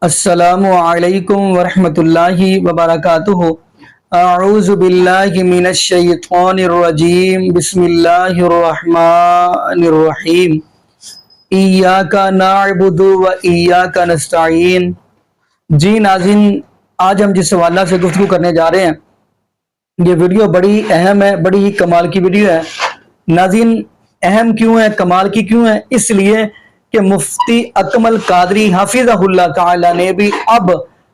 السلام علیکم ورحمۃ اللہ وبرکاتہ۔ اعوذ باللہ من الشیطان الرجیم، بسم اللہ الرحمن الرحیم۔ ایاک نعبد و ایاک نستعین۔ جی ناظرین، آج ہم جس حوالہ سے گفتگو کرنے جا رہے ہیں، یہ ویڈیو بڑی اہم ہے، بڑی ہی کمال کی ویڈیو ہے۔ ناظرین، اہم کیوں ہے، کمال کی کیوں ہے؟ اس لیے کہ مفتی اکمل قادری حفظہ اللہ تعالی نے بھی اب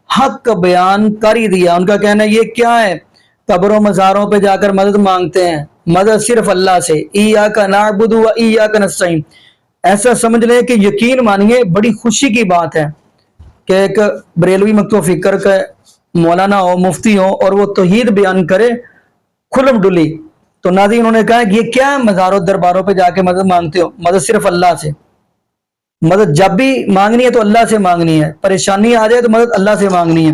حق بیان کر ہی دیا۔ ان کا کہنا ہے یہ کیا ہے، قبروں مزاروں پہ جا کر مدد مانگتے ہیں، مدد صرف اللہ سے، ایاک نعبد و ایاک نستعین۔ ایسا سمجھ لیں کہ یقین مانیے بڑی خوشی کی بات ہے کہ ایک بریلوی مکتوب فکر کا مولانا ہو، مفتی ہو، اور وہ توحید بیان کرے کھلم ڈلی۔ تو ناظرین، انہوں نے کہا کہ یہ کیا ہے، مزاروں درباروں پہ جا کے مدد مانگتے ہو؟ مدد صرف اللہ سے، مدد جب بھی مانگنی ہے تو اللہ سے مانگنی ہے، پریشانی آ جائے تو مدد اللہ سے مانگنی ہے۔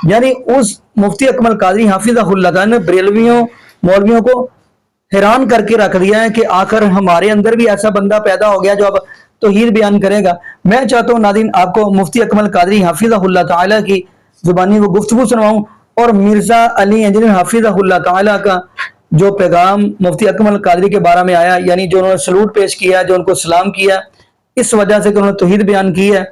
یعنی اس مفتی اکمل قادری حافظہ اللہ تعالی نے بریلویوں مولویوں کو حیران کر کے رکھ دیا ہے کہ آخر ہمارے اندر بھی ایسا بندہ پیدا ہو گیا جو اب توحید بیان کرے گا۔ میں چاہتا ہوں ناظرین آپ کو مفتی اکمل قادری حافظہ اللہ تعالی کی زبانی وہ گفتگو سنواؤں، اور مرزا علی انجنی حافظہ اللہ تعالی کا جو پیغام مفتی اکمل قادری کے بارے میں آیا، یعنی جو انہوں نے سلوٹ پیش کیا، جو ان کو سلام کیا اس وجہ سے کہ انہوں نے توحید بیان کی ہے،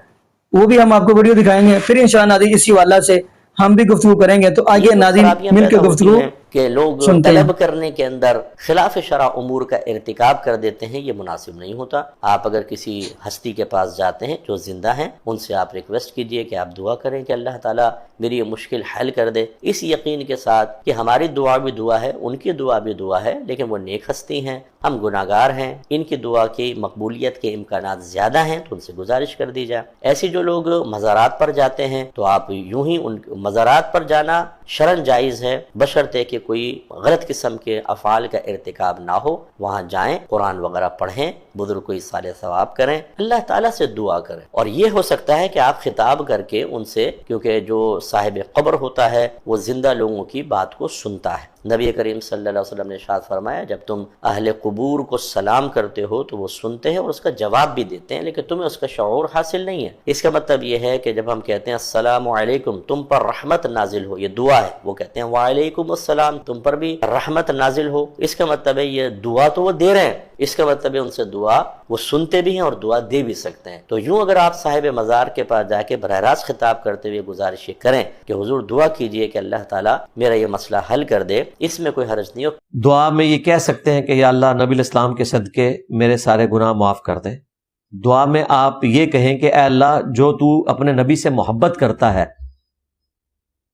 وہ بھی ہم آپ کو ویڈیو دکھائیں گے۔ پھر انشاءاللہ ناظرین اسی حوالہ سے ہم بھی گفتگو کریں گے۔ تو آئیے ناظرین مل کے گفتگو کہ لوگ سنتے ہیں۔ طلب کرنے کے اندر خلاف شرع امور کا ارتکاب کر دیتے ہیں، یہ مناسب نہیں ہوتا۔ آپ اگر کسی ہستی کے پاس جاتے ہیں جو زندہ ہیں، ان سے آپ ریکویسٹ کیجئے کہ آپ دعا کریں کہ اللہ تعالیٰ میری یہ مشکل حل کر دے، اس یقین کے ساتھ کہ ہماری دعا بھی دعا ہے، ان کی دعا بھی دعا ہے، لیکن وہ نیک ہستی ہیں، ہم گناہگار ہیں، ان کی دعا کی مقبولیت کے امکانات زیادہ ہیں، تو ان سے گزارش کر دی جائے۔ ایسے جو لوگ مزارات پر جاتے ہیں تو آپ یوں ہی ان مزارات پر جانا شرعاً جائز ہے، بشرطے کہ کوئی غلط قسم کے افعال کا ارتکاب نہ ہو۔ وہاں جائیں، قرآن وغیرہ پڑھیں، بزرگ کو اصالہ ثواب کریں، اللہ تعالیٰ سے دعا کریں۔ اور یہ ہو سکتا ہے کہ آپ خطاب کر کے ان سے، کیونکہ جو صاحب قبر ہوتا ہے وہ زندہ لوگوں کی بات کو سنتا ہے۔ نبی کریم صلی اللہ علیہ وسلم نے ارشاد فرمایا، جب تم اہل قبور کو سلام کرتے ہو تو وہ سنتے ہیں اور اس کا جواب بھی دیتے ہیں، لیکن تمہیں اس کا شعور حاصل نہیں ہے۔ اس کا مطلب یہ ہے کہ جب ہم کہتے ہیں السلام علیکم، تم پر رحمت نازل ہو، یہ دعا ہے، وہ کہتے ہیں وعلیکم السلام، تم پر بھی رحمت نازل ہو، اس کا مطلب ہے یہ دعا تو وہ دے رہے ہیں، اس کا مطلب ہے ان سے دعا وہ سنتے بھی ہیں اور دعا دے بھی سکتے ہیں۔ تو یوں اگر آپ صاحب مزار کے پاس جا کے براہ راست خطاب کرتے ہوئے گزارش یہ کریں کہ حضور دعا کیجئے کہ اللہ تعالیٰ میرا یہ مسئلہ حل کر دے، اس میں کوئی حرج نہیں ہو۔ دعا میں یہ کہہ سکتے ہیں کہ یا اللہ نبی الاسلام کے صدقے میرے سارے گناہ معاف کر دے۔ دعا میں آپ یہ کہیں کہ اے اللہ جو تو اپنے نبی سے محبت کرتا ہے،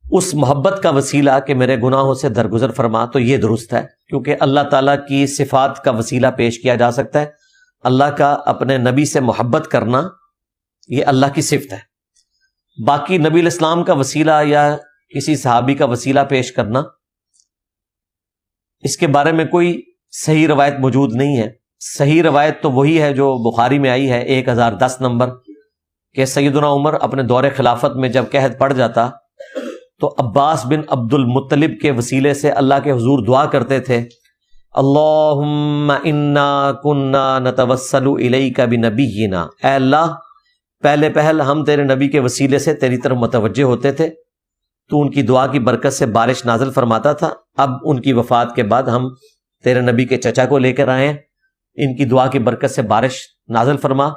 اس محبت کا وسیلہ کہ میرے گناہوں سے درگزر فرما، تو یہ درست ہے، کیونکہ اللہ تعالیٰ کی صفات کا وسیلہ پیش کیا جا سکتا ہے۔ اللہ کا اپنے نبی سے محبت کرنا یہ اللہ کی صفت ہے۔ باقی نبی الاسلام کا وسیلہ یا کسی صحابی کا وسیلہ پیش کرنا، اس کے بارے میں کوئی صحیح روایت موجود نہیں ہے۔ صحیح روایت تو وہی ہے جو بخاری میں آئی ہے 1010 نمبر، کہ سیدنا عمر اپنے دور خلافت میں جب قحط پڑ جاتا تو عباس بن عبد المطلب کے وسیلے سے اللہ کے حضور دعا کرتے تھے، اللہم انا کننا نتوسل الیک بنبینا، اے اللہ پہلے پہل ہم تیرے نبی کے وسیلے سے تیری طرف متوجہ ہوتے تھے، تو ان کی دعا کی برکت سے بارش نازل فرماتا تھا، اب ان کی وفات کے بعد ہم تیرے نبی کے چچا کو لے کر آئے ہیں، ان کی دعا کی برکت سے بارش نازل فرما۔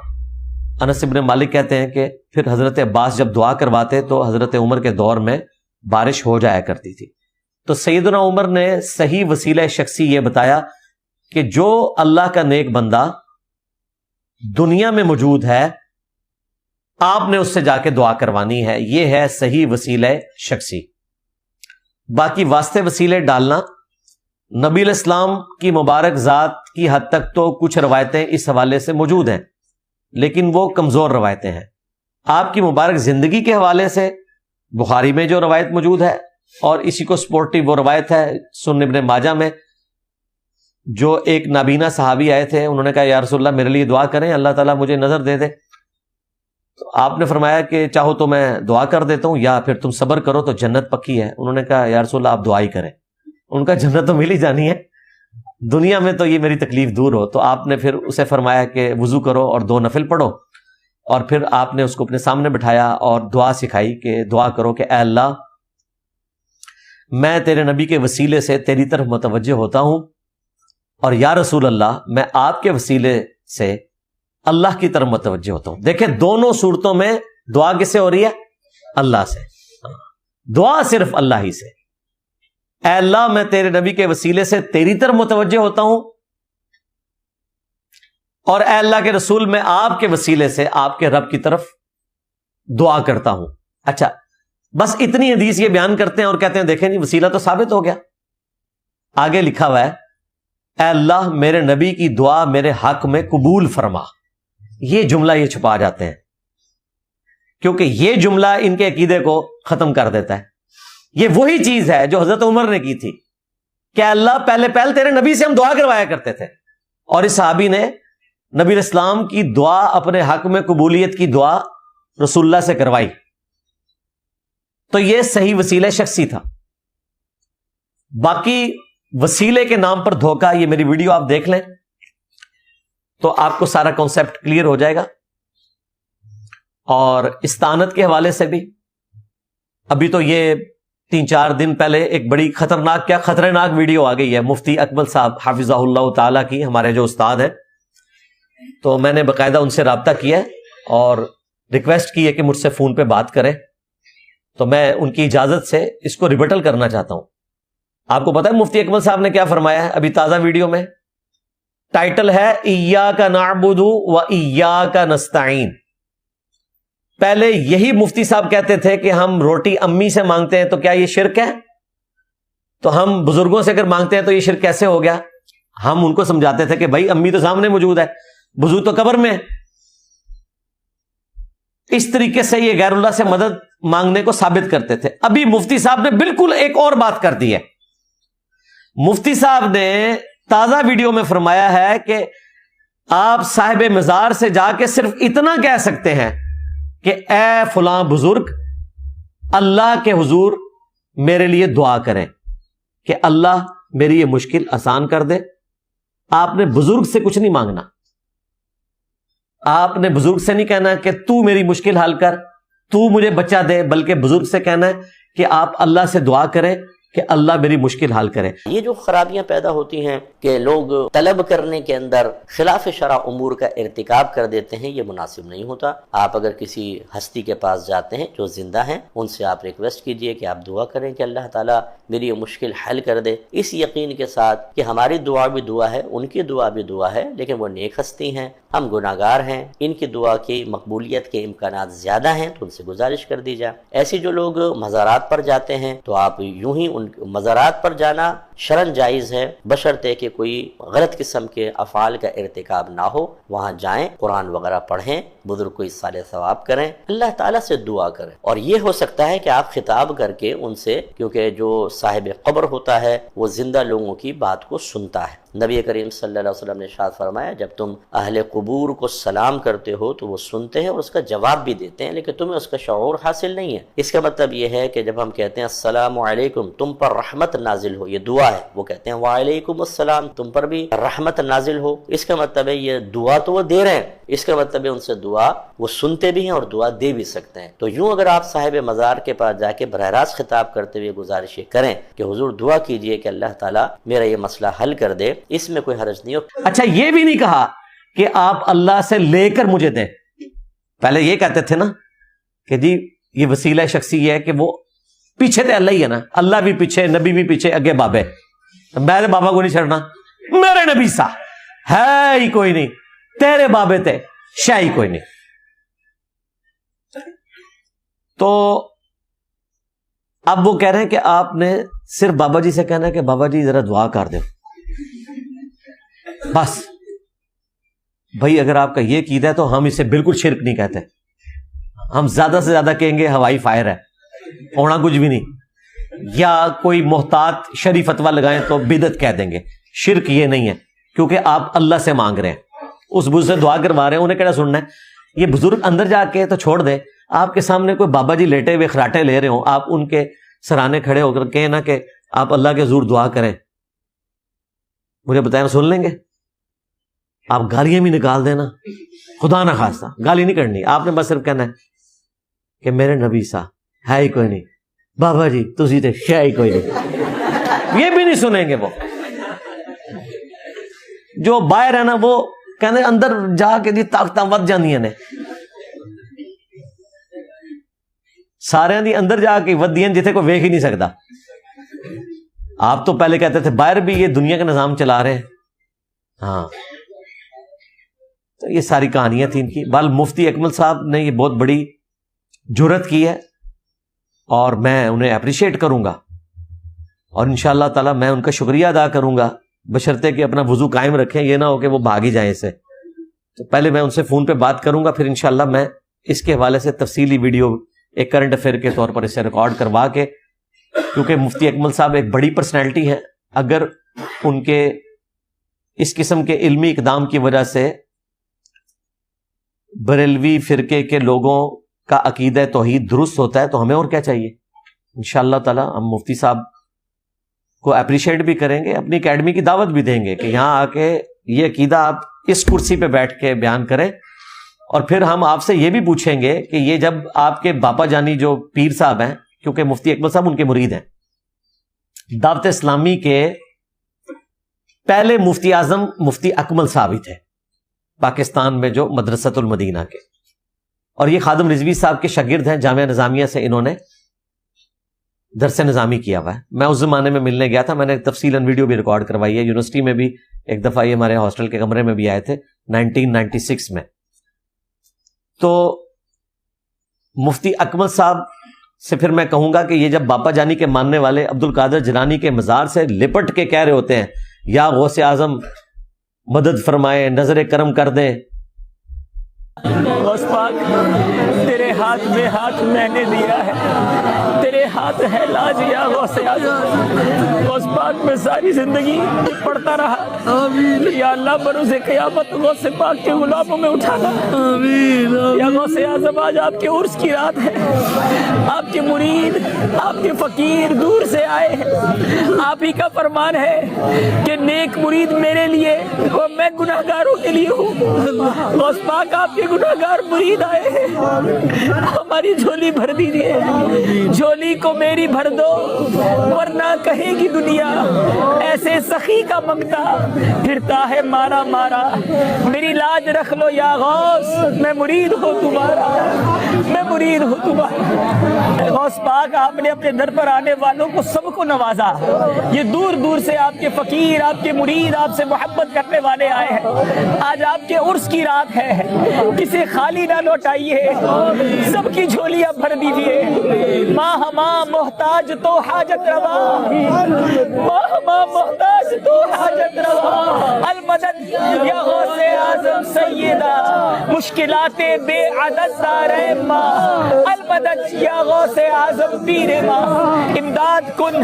انس بن مالک کہتے ہیں کہ پھر حضرت عباس جب دعا کرواتے تو حضرت عمر کے دور میں بارش ہو جایا کرتی تھی۔ تو سیدنا عمر نے صحیح وسیلہ شخصی یہ بتایا کہ جو اللہ کا نیک بندہ دنیا میں موجود ہے آپ نے اس سے جا کے دعا کروانی ہے، یہ ہے صحیح وسیلہ شخصی۔ باقی واسطے وسیلے ڈالنا، نبی الاسلام کی مبارک ذات کی حد تک تو کچھ روایتیں اس حوالے سے موجود ہیں، لیکن وہ کمزور روایتیں ہیں۔ آپ کی مبارک زندگی کے حوالے سے بخاری میں جو روایت موجود ہے، اور اسی کو سپورٹی وہ روایت ہے سنن ابن ماجہ میں، جو ایک نابینا صحابی آئے تھے، انہوں نے کہا یا رسول اللہ میرے لیے دعا کریں، اللہ تعالیٰ مجھے نظر دے دے۔ تو آپ نے فرمایا کہ چاہو تو میں دعا کر دیتا ہوں، یا پھر تم صبر کرو تو جنت پکی ہے۔ انہوں نے کہا یا رسول اللہ آپ دعا ہی کریں، ان کا جنت تو مل ہی جانی ہے، دنیا میں تو یہ میری تکلیف دور ہو۔ تو آپ نے پھر اسے فرمایا کہ وضو کرو اور 2 نفل پڑھو، اور پھر آپ نے اس کو اپنے سامنے بٹھایا اور دعا سکھائی کہ دعا کرو کہ اے اللہ میں تیرے نبی کے وسیلے سے تیری طرف متوجہ ہوتا ہوں، اور یا رسول اللہ میں آپ کے وسیلے سے اللہ کی طرف متوجہ ہوتا ہوں۔ دیکھیں دونوں صورتوں میں دعا کس سے ہو رہی ہے؟ اللہ سے، دعا صرف اللہ ہی سے۔ اے اللہ میں تیرے نبی کے وسیلے سے تیری طرف متوجہ ہوتا ہوں، اور اے اللہ کے رسول میں آپ کے وسیلے سے آپ کے رب کی طرف دعا کرتا ہوں۔ اچھا بس اتنی حدیث یہ بیان کرتے ہیں اور کہتے ہیں دیکھیں نہیں وسیلہ تو ثابت ہو گیا۔ آگے لکھا ہوا ہے اے اللہ میرے نبی کی دعا میرے حق میں قبول فرما۔ یہ جملہ یہ چھپا جاتے ہیں کیونکہ یہ جملہ ان کے عقیدے کو ختم کر دیتا ہے۔ یہ وہی چیز ہے جو حضرت عمر نے کی تھی کہ اللہ پہلے تیرے نبی سے ہم دعا کروایا کرتے تھے، اور اس صحابی نے نبی اسلام کی دعا اپنے حق میں قبولیت کی دعا رسول اللہ سے کروائی، تو یہ صحیح وسیلہ شخصی تھا۔ باقی وسیلے کے نام پر دھوکہ، یہ میری ویڈیو آپ دیکھ لیں تو آپ کو سارا کانسیپٹ کلیئر ہو جائے گا۔ اور استعانت کے حوالے سے بھی ابھی تو یہ 3-4 دن پہلے ایک بڑی خطرناک ویڈیو آ گئی ہے مفتی اکمل صاحب حافظہ اللہ تعالیٰ کی، ہمارے جو استاد ہیں، تو میں نے باقاعدہ ان سے رابطہ کیا ہے اور ریکویسٹ کی ہے کہ مجھ سے فون پہ بات کریں، تو میں ان کی اجازت سے اس کو ریبٹل کرنا چاہتا ہوں۔ آپ کو پتا ہے مفتی اکمل صاحب نے کیا فرمایا ہے ابھی تازہ ویڈیو میں؟ ٹائٹل ہے ایاک نعبد و ایاک نستعین۔ پہلے یہی مفتی صاحب کہتے تھے کہ ہم روٹی امی سے مانگتے ہیں تو کیا یہ شرک ہے؟ تو ہم بزرگوں سے اگر مانگتے ہیں تو یہ شرک کیسے ہو گیا؟ ہم ان کو سمجھاتے تھے کہ بھائی امی تو سامنے موجود ہے، بزرگ تو قبر میں۔ اس طریقے سے یہ غیر اللہ سے مدد مانگنے کو ثابت کرتے تھے۔ ابھی مفتی صاحب نے بالکل ایک اور بات کر دی ہے۔ مفتی صاحب نے تازہ ویڈیو میں فرمایا ہے کہ آپ صاحب مزار سے جا کے صرف اتنا کہہ سکتے ہیں کہ اے فلاں بزرگ اللہ کے حضور میرے لیے دعا کریں کہ اللہ میری یہ مشکل آسان کر دے۔ آپ نے بزرگ سے کچھ نہیں مانگنا، آپ نے بزرگ سے نہیں کہنا کہ تو میری مشکل حل کر، تو مجھے بچہ دے، بلکہ بزرگ سے کہنا ہے کہ آپ اللہ سے دعا کریں کہ اللہ میری مشکل حل کرے۔ یہ جو خرابیاں پیدا ہوتی ہیں کہ لوگ طلب کرنے کے اندر خلاف شرع امور کا ارتکاب کر دیتے ہیں، یہ مناسب نہیں ہوتا۔ آپ اگر کسی ہستی کے پاس جاتے ہیں جو زندہ ہیں، ان سے آپ ریکویسٹ کیجئے کہ آپ دعا کریں کہ اللہ تعالیٰ میری یہ مشکل حل کر دے، اس یقین کے ساتھ کہ ہماری دعا بھی دعا ہے، ان کی دعا بھی دعا ہے، لیکن وہ نیک ہستی ہیں، ہم گناہگار ہیں، ان کی دعا کی مقبولیت کے امکانات زیادہ ہیں، تو ان سے گزارش کر دی جائے۔ ایسے جو لوگ مزارات پر جاتے ہیں تو آپ یوں ہی ان مزارات پر جانا شرعاً جائز ہے، بشرطے کہ کوئی غلط قسم کے افعال کا ارتکاب نہ ہو۔ وہاں جائیں، قرآن وغیرہ پڑھیں، بزرگ کو اصالہ ثواب کریں، اللہ تعالیٰ سے دعا کریں۔ اور یہ ہو سکتا ہے کہ آپ خطاب کر کے ان سے، کیونکہ جو صاحب قبر ہوتا ہے وہ زندہ لوگوں کی بات کو سنتا ہے۔ نبی کریم صلی اللہ علیہ وسلم نے ارشاد فرمایا جب تم اہل قبور کو سلام کرتے ہو تو وہ سنتے ہیں اور اس کا جواب بھی دیتے ہیں، لیکن تمہیں اس کا شعور حاصل نہیں ہے۔ اس کا مطلب یہ ہے کہ جب ہم کہتے ہیں السلام علیکم تم پر رحمت نازل ہو، یہ دعا ہے، وہ کہتے ہیں وعلیکم السلام تم پر بھی رحمت نازل ہو، اس کا مطلب ہے یہ دعا تو وہ دے رہے ہیں، اس کا مطلب ہے ان سے دعا وہ سنتے بھی ہیں اور دعا دے بھی سکتے ہیں۔ تو یوں اگر آپ صاحب مزار کے پاس جا کے براہ راست خطاب کرتے ہوئے گزارش کریں کہ حضور دعا کیجئے کہ اللہ تعالیٰ میرا یہ مسئلہ حل کر دے، اس میں کوئی حرج نہیں ہو۔ اچھا یہ بھی نہیں کہا کہ آپ اللہ سے لے کر مجھے دیں۔ پہلے یہ کہتے تھے نا کہ جی یہ وسیلہ شخصی یہ ہے کہ وہ پیچھے تو اللہ ہی ہے نا، اللہ بھی پیچھے، نبی بھی پیچھے، اگے بابے، میں بابا کو نہیں چھڑنا، میرے نبی سا ہے ہی کوئی نہیں، تیرے بابے تے شاہ ہی کوئی نہیں۔ تو اب وہ کہہ رہے ہیں کہ آپ نے صرف بابا جی سے کہنا ہے کہ بابا جی ذرا دعا کر دو، بس۔ بھائی اگر آپ کا یہ عقیدہ ہے تو ہم اسے بالکل شرک نہیں کہتے، ہم زیادہ سے زیادہ کہیں گے ہوائی فائر ہے، ہونا کچھ بھی نہیں، یا کوئی محتاط شرعی فتویٰ لگائیں تو بدعت کہہ دیں گے۔ شرک یہ نہیں ہے، کیونکہ آپ اللہ سے مانگ رہے ہیں، اس بزرگ سے دعا کروا رہے ہیں، انہیں کیا سننا ہے؟ یہ بزرگ اندر جا کے تو چھوڑ دیں، آپ کے سامنے کوئی بابا جی لیٹے ہوئے خراٹے لے رہے ہوں، آپ ان کے سرانے کھڑے ہو کر کہیں نا کہ آپ اللہ کے حضور دعا کریں، مجھے بتائیں سن لیں گے؟ آپ گالیاں بھی نکال دینا خدا نہ خواستہ گالی نہیں کرنی، آپ نے بس صرف کہنا ہے کہ میرے نبی صاحب ہے ہی کوئی نہیں، بابا جی تسی تے ہے ہی کوئی نہیں، یہ بھی نہیں سنیں گے۔ وہ جو باہر ہے نا وہ کہنے اندر جا کے دی طاقتاں ود جاندیاں نے، سارے دی اندر جا کے ودیاں جتھے کوئی ویکھ ہی نہیں سکتا۔ آپ تو پہلے کہتے تھے باہر بھی یہ دنیا کا نظام چلا رہے ہیں، ہاں تو یہ ساری کہانیاں تھیں ان کی۔ بال مفتی اکمل صاحب نے یہ بہت بڑی جرت کی ہے اور میں انہیں اپریشیٹ کروں گا، اور انشاءاللہ تعالی میں ان کا شکریہ ادا کروں گا، بشرطے کہ اپنا وضو قائم رکھیں، یہ نہ ہو کہ وہ بھاگ ہی جائیں اسے۔ تو پہلے میں ان سے فون پہ بات کروں گا، پھر انشاءاللہ میں اس کے حوالے سے تفصیلی ویڈیو ایک کرنٹ افیئر کے طور پر اسے ریکارڈ کروا کے، کیونکہ مفتی اکمل صاحب ایک بڑی پرسنالٹی ہے، اگر ان کے اس قسم کے علمی اقدام کی وجہ سے بریلوی فرقے کے لوگوں کا عقیدہ توحید درست ہوتا ہے تو ہمیں اور کیا چاہیے۔ انشاءاللہ تعالی ہم مفتی صاحب کو اپریشیٹ بھی کریں گے، اپنی اکیڈمی کی دعوت بھی دیں گے کہ یہاں آ کے یہ عقیدہ آپ اس کرسی پہ بیٹھ کے بیان کریں، اور پھر ہم آپ سے یہ بھی پوچھیں گے کہ یہ جب آپ کے باپا جانی جو پیر صاحب ہیں، کیونکہ مفتی اکمل صاحب ان کے مرید ہیں، دعوت اسلامی کے پہلے مفتی اعظم مفتی اکمل صاحب ہی تھے پاکستان میں، جو مدرسۃ المدینہ کے، اور یہ خادم رضوی صاحب کے شاگرد ہیں، جامعہ نظامیہ سے انہوں نے درس نظامی کیا ہوا ہے۔ میں اس زمانے میں ملنے گیا تھا، میں نے تفصیلاً ویڈیو بھی ریکارڈ کروائی ہے، یونیورسٹی میں بھی ایک دفعہ یہ ہمارے ہاسٹل کے کمرے میں بھی آئے تھے 1996 میں۔ تو مفتی اکمل صاحب سے پھر میں کہوں گا کہ یہ جب باپا جانی کے ماننے والے عبد القادر جیلانی کے مزار سے لپٹ کے کہہ رہے ہوتے ہیں یا غوث اعظم مدد فرمائے، نظر کرم کر دیں، غوث پاک تیرے ہاتھ میں ہاتھ میں نے دیا ہے، تیرے ہاتھ ہے لاج یا غوث اعظم۔ غوث پاک میں ساری زندگی پڑھتا رہا، یا اللہ بروز قیامت غوث پاک کے غلاموں میں اٹھانا۔ یا غوث اعظم آج آپ کے عرس کی رات ہے، آپ کے مرید، آپ کے فقیر دور سے آئے ہیں، آپ ہی کا فرمان ہے کہ نیک مرید میرے لیے اور میں گناہ گاروں کے لیے ہوں۔ غوث پاک آپ کے گناہگار مرید آئے ہیں، ہماری جھولی بھر دیجیے، جھولی کو میری بھر دو، ورنہ کہے گی دنیا ایسے سخی کا منگتا پھرتا ہے مارا مارا۔ میری لاج رکھ لو یا غوث، میں مرید ہوں تمہارا، میں مرید ہوں تمہارا۔ غوث پاک آپ نے اپنے در پر آنے والوں کو سب کو نوازا، یہ دور دور سے آپ کے فقیر، آپ کے مرید، آپ سے محبت کرنے والے آئے ہیں۔ آج آپ کے عرس کی رات ہے، کسے خالی نہ لوٹائیے، سب کی جھولیاں بھر دیجیے۔ ماں ہماں محتاج تو حاجت روا، ماں ہماں محتاج تو حاجت روا۔ المدد یا غوث اعظم سیدہ، مشکلات بے عدد دارے ماں، المدد یا غوث اعظم پیر ماں۔ امداد کن،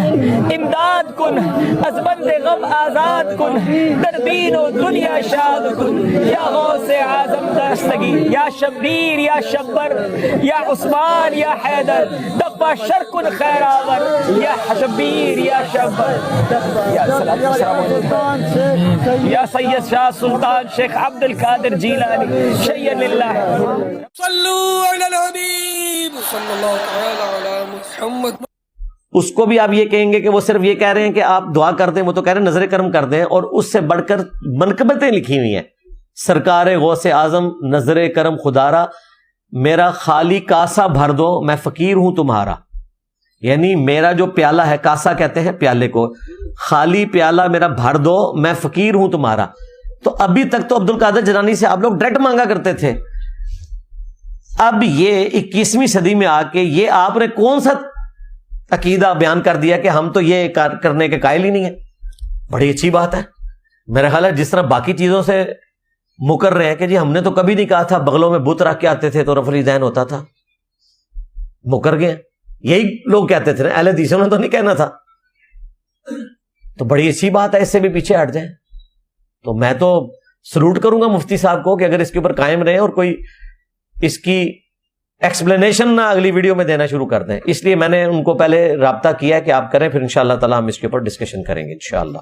امداد کن، از بند غم آزاد کن، در دین و دنیا شاد کن، یا غوث اعظم دستگی، یا شبیر یا شبر، یا عثمان یا حیدر، دفع شرکن خیراور، یا شبیر یا شبر، یا سید شاہ سلطان شیخ عبد القادر جیلانی شیئا للہ۔ صلو علی الحبیب صلی اللہ تعالی علی محمد۔ اس کو بھی آپ یہ کہیں گے کہ وہ صرف یہ کہہ رہے ہیں کہ آپ دعا کر دیں، وہ تو کہہ رہے ہیں نظر کرم کر دیں، اور اس سے بڑھ کر منقبتیں لکھی ہوئی ہیں۔ سرکار غوث اعظم نظر کرم خدارا، میرا خالی کاسا بھر دو، میں فقیر ہوں تمہارا۔ یعنی میرا جو پیالہ ہے، کاسا کہتے ہیں پیالے کو، خالی پیالہ میرا بھر دو، میں فقیر ہوں تمہارا۔ تو ابھی تک تو عبد القادر جیلانی سے آپ لوگ ڈائریکٹ مانگا کرتے تھے، اب یہ 21ویں صدی میں آ کے یہ آپ نے کون سا عقیدہ بیان کر دیا کہ ہم تو یہ کرنے کے قائل ہی نہیں ہیں۔ بڑی اچھی بات ہے، میرا خیال ہے جس طرح باقی چیزوں سے مکر رہے ہیں کہ جی ہم نے تو کبھی نہیں کہا تھا بغلوں میں بت رکھ کے آتے تھے تو رفع الیدین ہوتا تھا، مکر گئے، یہی لوگ کہتے تھے نا، اہل حدیثوں نے تو نہیں کہنا تھا۔ تو بڑی اچھی بات ہے، اس سے بھی پیچھے ہٹ جائیں۔ تو میں تو سلوٹ کروں گا مفتی صاحب کو کہ اگر اس کے اوپر قائم رہیں اور کوئی اس کی ایکسپلینیشن نہ اگلی ویڈیو میں دینا شروع کر دیں۔ اس لیے میں نے ان کو پہلے رابطہ کیا کہ آپ کریں، پھر انشاءاللہ تعالی ہم اس کے اوپر ڈسکشن کریں گے انشاءاللہ۔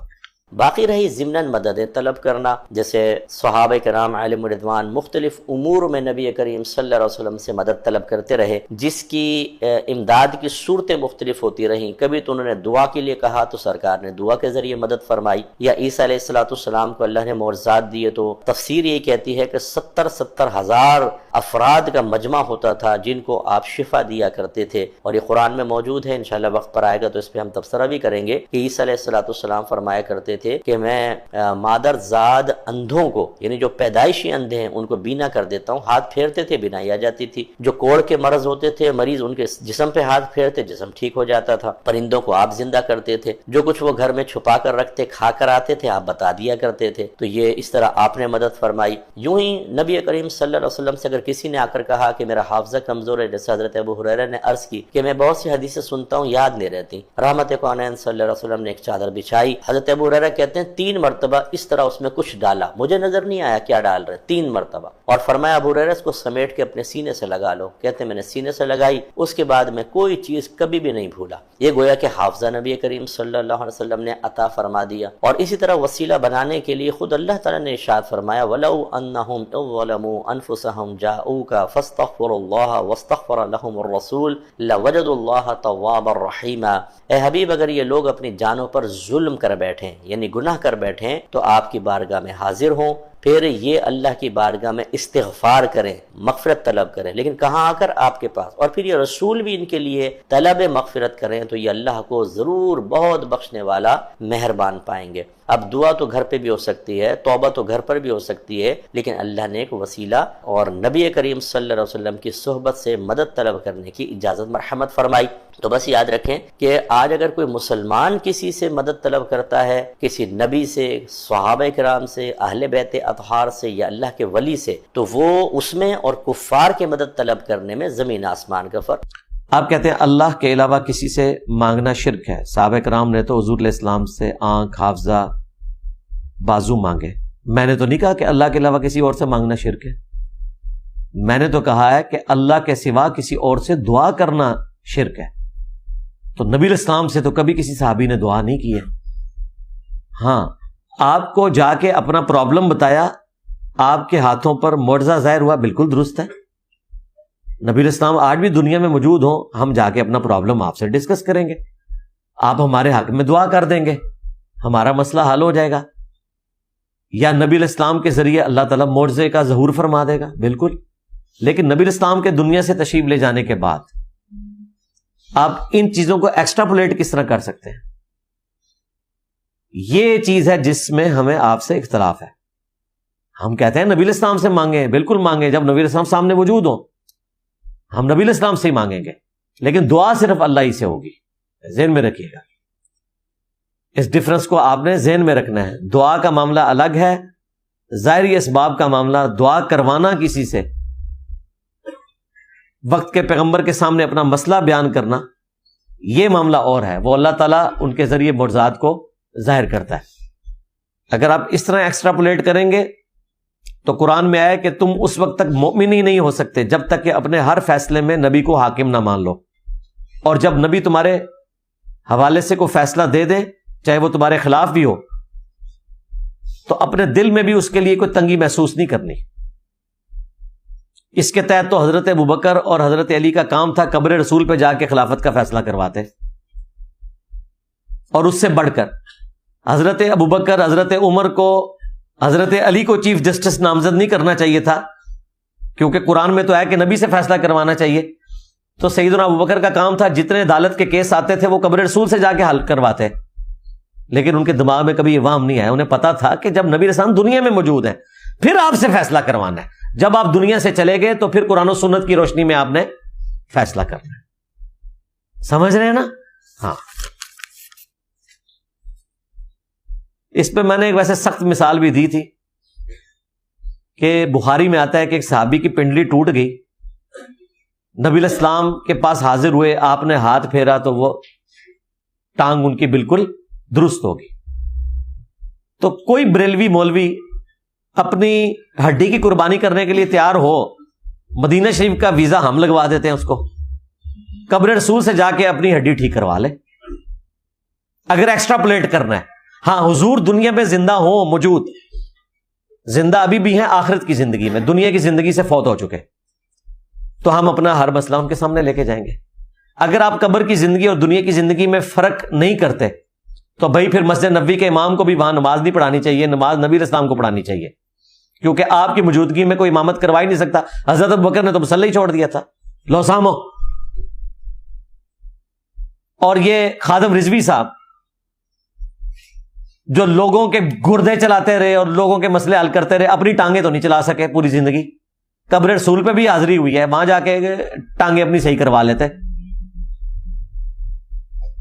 باقی رہی ضمناً مدد طلب کرنا، جیسے صحابہ کرام علیہم رضوان مختلف امور میں نبی کریم صلی اللہ علیہ وسلم سے مدد طلب کرتے رہے، جس کی امداد کی صورتیں مختلف ہوتی رہیں۔ کبھی تو انہوں نے دعا کے لیے کہا تو سرکار نے دعا کے ذریعے مدد فرمائی، یا عیسیٰ علیہ السلام کو اللہ نے معجزات دیے تو تفسیر یہ کہتی ہے کہ 70 ہزار افراد کا مجمع ہوتا تھا جن کو آپ شفا دیا کرتے تھے، اور یہ قرآن میں موجود ہے، انشاءاللہ وقت پر آئے گا تو اس پہ ہم تبصرہ بھی کریں گے کہ عیسیٰ علیہ السلام فرمایا کرتے تھے کہ میں مادر زاد اندھوں کو، یعنی جو پیدائشی اندھے ہیں، ان کو بینا کر دیتا ہوں۔ ہاتھ پھیرتے تھے، بینائی آ جاتی تھی۔ جو کوڑ کے مرض ہوتے تھے مریض، ان کے جسم پہ ہاتھ پھیرتے، جسم ٹھیک ہو جاتا تھا۔ پرندوں کو آپ زندہ کرتے تھے، جو کچھ وہ گھر میں چھپا کر رکھتے کھا کر آتے تھے آپ بتا دیا کرتے تھے۔ تو یہ اس طرح آپ نے مدد فرمائی۔ یوں ہی نبی کریم صلی اللہ علیہ وسلم سے اگر کسی نے آ کر کہا کہ میرا حافظہ کمزور ہے، جیسے حضرت ابو ہریرہ نے عرض کی کہ میں بہت سی حدیثیں سنتا ہوں یاد نہیں رہتی، رحمت کونین صلی اللہ علیہ وسلم نے ایک چادر بچھائی۔ حضرت ابو ہریرہ کہتے ہیں 3 مرتبہ اس طرح اس میں کچھ ڈالا، مجھے نظر نہیں آیا کیا ڈال رہے، 3 مرتبہ، اور فرمایا ابو ہریرہ اس کو سمیٹ کے اپنے سینے سے لگا لو۔ کہتے ہیں میں نے سینے سے لگائی، اس کے بعد میں کوئی چیز کبھی بھی نہیں بھولا۔ یہ گویا کہ حافظہ نبی کریم صلی اللہ علیہ وسلم نے عطا فرما دیا۔ اور اسی طرح وسیلہ بنانے کے لیے خود اللہ تعالیٰ نے ارشاد فرمایا وَلَوْ أَنَّهُمْ إِذْ ظَلَمُوا أَنفُسَهُمْ جَاءُوكَ فَاسْتَغْفَرُوا اللَّهَ وَاسْتَغْفَرَ لَهُمُ الرَّسُولُ لَوَجَدُوا اللَّهَ تَوَّابًا رَحِيمًا۔ اے حبیب اگر یہ لوگ اپنی جانوں پر ظلم کر بیٹھیں، یعنی گناہ کر بیٹھیں، تو آپ کی بارگاہ میں حاضر ہوں، پھر یہ اللہ کی بارگاہ میں استغفار کریں، مغفرت طلب کریں، لیکن کہاں آ کر آپ کے پاس، اور پھر یہ رسول بھی ان کے لیے طلب مغفرت کریں تو یہ اللہ کو ضرور بہت بخشنے والا مہربان پائیں گے۔ اب دعا تو گھر پہ بھی ہو سکتی ہے، توبہ تو گھر پر بھی ہو سکتی ہے، لیکن اللہ نے ایک وسیلہ اور نبی کریم صلی اللہ علیہ وسلم کی صحبت سے مدد طلب کرنے کی اجازت مرحمت فرمائی۔ تو بس یاد رکھیں کہ آج اگر کوئی مسلمان کسی سے مدد طلب کرتا ہے، کسی نبی سے، صحابہ کرام سے، اہل بیت اطہار سے یا اللہ کے ولی سے، تو وہ اس میں اور کفار کے مدد طلب کرنے میں زمین آسمان کا فرق۔ آپ کہتے ہیں اللہ کے علاوہ کسی سے مانگنا شرک ہے۔ صحابہ کرام نے تو حضور علیہ السلام سے آنکھ، حافظہ، بازو مانگے۔ میں نے تو نہیں کہا کہ اللہ کے علاوہ کسی اور سے مانگنا شرک ہے، میں نے تو کہا ہے کہ اللہ کے سوا کسی اور سے دعا کرنا شرک ہے۔ تو نبی علیہ السلام سے تو کبھی کسی صحابی نے دعا نہیں کی ہے۔ ہاں، آپ کو جا کے اپنا پرابلم بتایا، آپ کے ہاتھوں پر معجزہ ظاہر ہوا، بالکل درست ہے۔ نبی علیہ السلام آج بھی دنیا میں موجود ہوں، ہم جا کے اپنا پرابلم آپ سے ڈسکس کریں گے، آپ ہمارے حق میں دعا کر دیں گے، ہمارا مسئلہ حل ہو جائے گا، یا نبی علیہ السلام کے ذریعے اللہ تعالیٰ معجزے کا ظہور فرما دے گا، بالکل۔ لیکن نبی علیہ السلام کے دنیا سے تشریف لے جانے کے بعد آپ ان چیزوں کو ایکسٹراپولیٹ کس طرح کر سکتے ہیں؟ یہ چیز ہے جس میں ہمیں آپ سے اختلاف ہے۔ ہم کہتے ہیں نبی علیہ السلام سے مانگیں، بالکل مانگیں، جب نبی علیہ السلام سامنے موجود ہوں ہم نبی علیہ السلام سے ہی مانگیں گے، لیکن دعا صرف اللہ ہی سے ہوگی، ذہن میں رکھیے گا۔ اس ڈفرنس کو آپ نے ذہن میں رکھنا ہے۔ دعا کا معاملہ الگ ہے، ظاہری اسباب کا معاملہ، دعا کروانا کسی سے، وقت کے پیغمبر کے سامنے اپنا مسئلہ بیان کرنا، یہ معاملہ اور ہے، وہ اللہ تعالیٰ ان کے ذریعے معجزات کو ظاہر کرتا ہے۔ اگر آپ اس طرح ایکسٹراپولیٹ کریں گے تو قرآن میں آیا کہ تم اس وقت تک مومن ہی نہیں ہو سکتے جب تک کہ اپنے ہر فیصلے میں نبی کو حاکم نہ مان لو، اور جب نبی تمہارے حوالے سے کوئی فیصلہ دے دے چاہے وہ تمہارے خلاف بھی ہو تو اپنے دل میں بھی اس کے لیے کوئی تنگی محسوس نہیں کرنی۔ اس کے تحت تو حضرت ابوبکر اور حضرت علی کا کام تھا قبر رسول پہ جا کے خلافت کا فیصلہ کرواتے، اور اس سے بڑھ کر حضرت ابوبکر، حضرت عمر کو، حضرت علی کو چیف جسٹس نامزد نہیں کرنا چاہیے تھا، کیونکہ قرآن میں تو ہے کہ نبی سے فیصلہ کروانا چاہیے۔ تو سیدنا ابوبکر کا کام تھا جتنے عدالت کے کیس آتے تھے وہ قبر رسول سے جا کے حل کرواتے، لیکن ان کے دماغ میں کبھی یہ وہم نہیں آیا، انہیں پتا تھا کہ جب نبی رسول دنیا میں موجود ہیں پھر آپ سے فیصلہ کروانا ہے، جب آپ دنیا سے چلے گئے تو پھر قرآن و سنت کی روشنی میں آپ نے فیصلہ کرنا ہے۔ سمجھ رہے ہیں نا؟ ہاں، اس پہ میں نے ایک ویسے سخت مثال بھی دی تھی کہ بخاری میں آتا ہے کہ ایک صحابی کی پنڈلی ٹوٹ گئی، نبی علیہ السلام کے پاس حاضر ہوئے، آپ نے ہاتھ پھیرا تو وہ ٹانگ ان کی بالکل درست ہوگی۔ تو کوئی بریلوی مولوی اپنی ہڈی کی قربانی کرنے کے لیے تیار ہو، مدینہ شریف کا ویزا ہم لگوا دیتے ہیں اس کو، قبر رسول سے جا کے اپنی ہڈی ٹھیک کروا لے۔ اگر ایکسٹرا پلیٹ کرنا ہے، ہاں حضور دنیا میں زندہ ہوں، موجود، زندہ ابھی بھی ہیں آخرت کی زندگی میں، دنیا کی زندگی سے فوت ہو چکے، تو ہم اپنا ہر مسئلہ ان کے سامنے لے کے جائیں گے۔ اگر آپ قبر کی زندگی اور دنیا کی زندگی میں فرق نہیں کرتے تو بھائی پھر مسجد نبوی کے امام کو بھی وہاں نماز نہیں پڑھانی چاہیے، نماز نبی علیہ السلام کو پڑھانی چاہیے، کیونکہ آپ کی موجودگی میں کوئی امامت کروا ہی نہیں سکتا۔ حضرت ابوبکر نے تو مصلی چھوڑ دیا تھا، لو سامو۔ اور یہ خادم رضوی صاحب جو لوگوں کے گردے چلاتے رہے اور لوگوں کے مسئلے حل کرتے رہے، اپنی ٹانگیں تو نہیں چلا سکے پوری زندگی۔ قبر رسول پہ بھی حاضری ہوئی ہے، وہاں جا کے ٹانگیں اپنی صحیح کروا لیتے۔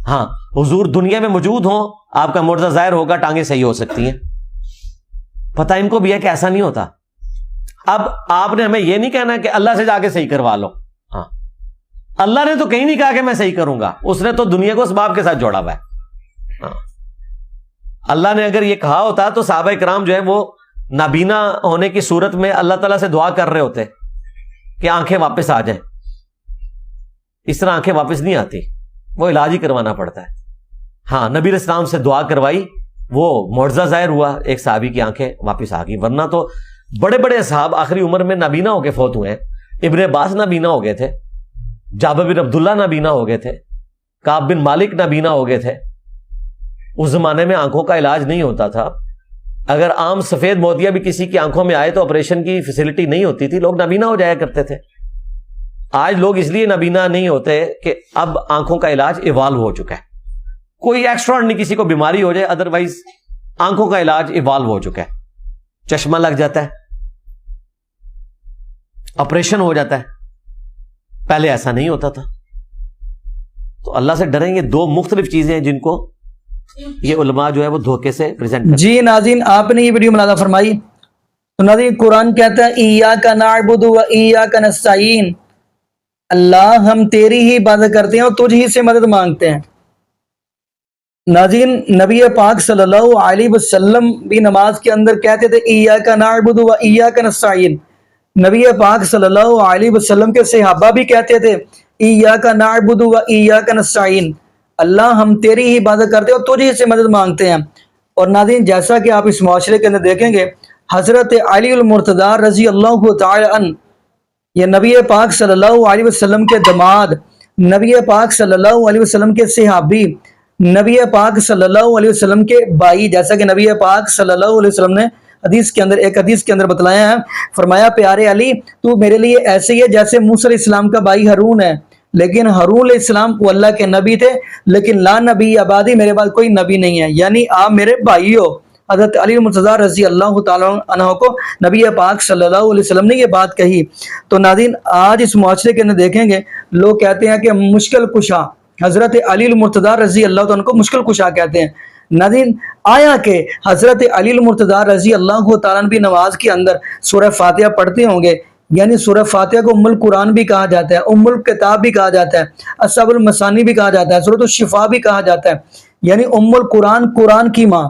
ہاں حضور دنیا میں موجود ہوں، آپ کا معجزہ ظاہر ہوگا، ٹانگیں صحیح ہو سکتی ہیں۔ پتہ ان کو بھی ہے کہ ایسا نہیں ہوتا۔ اب آپ نے ہمیں یہ نہیں کہنا کہ اللہ سے جا کے صحیح کروا لو، ہاں اللہ نے تو کہیں نہیں کہا کہ میں صحیح کروں گا، اس نے تو دنیا کو اسباب کے ساتھ جوڑا ہوا ہے۔ ہاں اللہ نے اگر یہ کہا ہوتا تو صحابہ کرام جو ہے وہ نابینا ہونے کی صورت میں اللہ تعالیٰ سے دعا کر رہے ہوتے کہ آنکھیں واپس آ جائیں۔ اس طرح آنکھیں واپس نہیں آتی، وہ علاج ہی کروانا پڑتا ہے۔ ہاں نبی علیہ السلام سے دعا کروائی، وہ معجزہ ظاہر ہوا، ایک صحابی کی آنکھیں واپس آ گئی، ورنہ تو بڑے بڑے اصحاب آخری عمر میں نابینا ہو کے فوت ہوئے ہیں۔ ابن عباس نابینا ہو گئے تھے، جابر بن عبداللہ نابینا ہو گئے تھے، کعب بن مالک نابینا ہو گئے تھے۔ اس زمانے میں آنکھوں کا علاج نہیں ہوتا تھا، اگر عام سفید موتیا بھی کسی کی آنکھوں میں آئے تو آپریشن کی فیسلٹی نہیں ہوتی تھی، لوگ نابینا ہو جایا کرتے تھے۔ آج لوگ اس لیے نابینا نہیں ہوتے کہ اب آنکھوں کا علاج ایوالو ہو چکا ہے، کوئی ایکسٹرا نہیں کسی کو بیماری ہو جائے، ادروائز آنکھوں کا علاج ایوالو ہو چکا ہے، چشمہ لگ جاتا ہے، آپریشن ہو جاتا ہے، پہلے ایسا نہیں ہوتا تھا۔ تو اللہ سے ڈریں گے، دو مختلف چیزیں ہیں جن کو یہ علماء جو ہے وہ دھوکے سے پریزنٹ کرتے ہیں۔ جی ناظرین، آپ نے یہ ویڈیو ملاحظہ فرمائی تو ناظرین قرآن کہتا ہے ایاک نعبد و ایاک نستعین، اللہ ہم تیری ہی عبادت کرتے ہیں اور تجھ ہی سے مدد مانگتے ہیں۔ ناظرین نبی پاک صلی اللہ علیہ وسلم بھی نماز کے اندر کہتے تھے ایاک نعبد و ایاک نستعین، نبی پاک صلی اللہ علیہ وسلم کے صحابہ بھی کہتے تھے ایاک نعبد و ایاک نستعین، اللہ ہم تیری ہی عبادت کرتے ہیں اور تجھ ہی سے مدد مانگتے ہیں۔ اور ناظرین جیسا کہ آپ اس معاشرے کے اندر دیکھیں گے، حضرت علی المرتضی رضی اللہ تعالی عنہ، یہ نبی پاک صلی اللہ علیہ وسلم کے داماد، نبی پاک صلی اللہ علیہ وسلم کے صحابی، نبی پاک صلی اللہ علیہ وسلم کے بھائی، جیسا کہ نبی پاک صلی اللہ علیہ وسلم نے ایک حدیث کے اندر بتلایا ہے، فرمایا پیارے علی تو میرے لیے ایسے ہی ہے جیسے موسیٰ علیہ السلام کا بھائی ہارون ہے، لیکن ہارون علیہ السلام وہ اللہ کے نبی تھے، لیکن لا نبی آبادی، میرے بعد کوئی نبی نہیں ہے، یعنی آپ میرے بھائی ہو۔ حضرت علی المرتضی رضی اللہ تعالیٰ عنہ کو نبی پاک صلی اللہ علیہ وسلم نے یہ بات کہی۔ تو ناظرین آج اس معاشرے کے اندر دیکھیں گے، لوگ کہتے ہیں کہ مشکل کشا، حضرت علی المرتضی رضی اللہ عنہ کو مشکل کشا کہتے ہیں۔ ناظرین آیا کہ حضرت علی المرتضی رضی اللہ تعالیٰ عنہ بھی نماز کے اندر سورہ فاتحہ پڑھتے ہوں گے، یعنی سورہ فاتحہ کو ام القرآن بھی کہا جاتا ہے، ام الکتاب بھی کہا جاتا ہے، اصحاب المثانی بھی کہا جاتا ہے، سورۃ الشفاء بھی کہا جاتا ہے، یعنی ام القرآن قرآن کی ماں،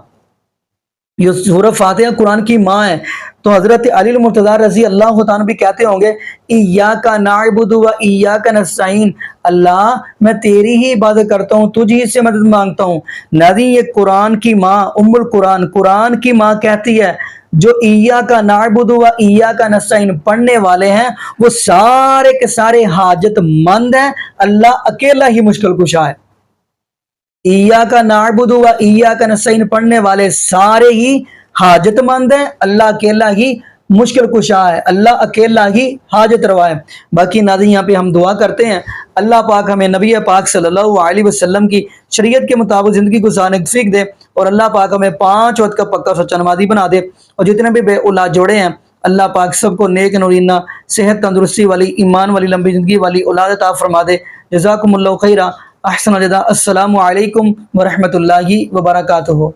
یہ سورہ فاتحہ قرآن کی ماں ہے۔ تو حضرت علی المرتضی رضی اللہ تعالیٰ بھی کہتے ہوں گے ایاک نعبد و ایاک نستعین، اللہ میں تیری ہی عبادت کرتا ہوں، تجھ ہی سے مدد مانگتا ہوں۔ ناظرین یہ قرآن کی ماں ام القرآن قرآن کی ماں کہتی ہے جو ایاک نعبد و ایاک نستعین پڑھنے والے ہیں وہ سارے کے سارے حاجت مند ہیں، اللہ اکیلا ہی مشکل کشا ہے۔ ایاک نعبد و ایاک نستعین پڑھنے والے سارے ہی حاجت مند ہیں، اللہ اکیلا ہی مشکل کشا ہے، اللہ اکیلا ہی حاجت روا ہے۔ باقی ناظرین یہاں پہ ہم دعا کرتے ہیں اللہ پاک ہمیں نبی پاک صلی اللہ علیہ وسلم کی شریعت کے مطابق زندگی گزارنے کی توفیق دے، اور اللہ پاک ہمیں 5 وقت کا پکا سچا نمازی بنا دے، اور جتنے بھی بے اولاد جوڑے ہیں اللہ پاک سب کو نیک نورینہ صحت تندرستی والی ایمان والی لمبی زندگی والی اولاد عطا فرما دے۔ جزاکم اللہ خیرہ، احسن الجزاء، السلام علیکم ورحمۃ اللہ وبرکاتہ۔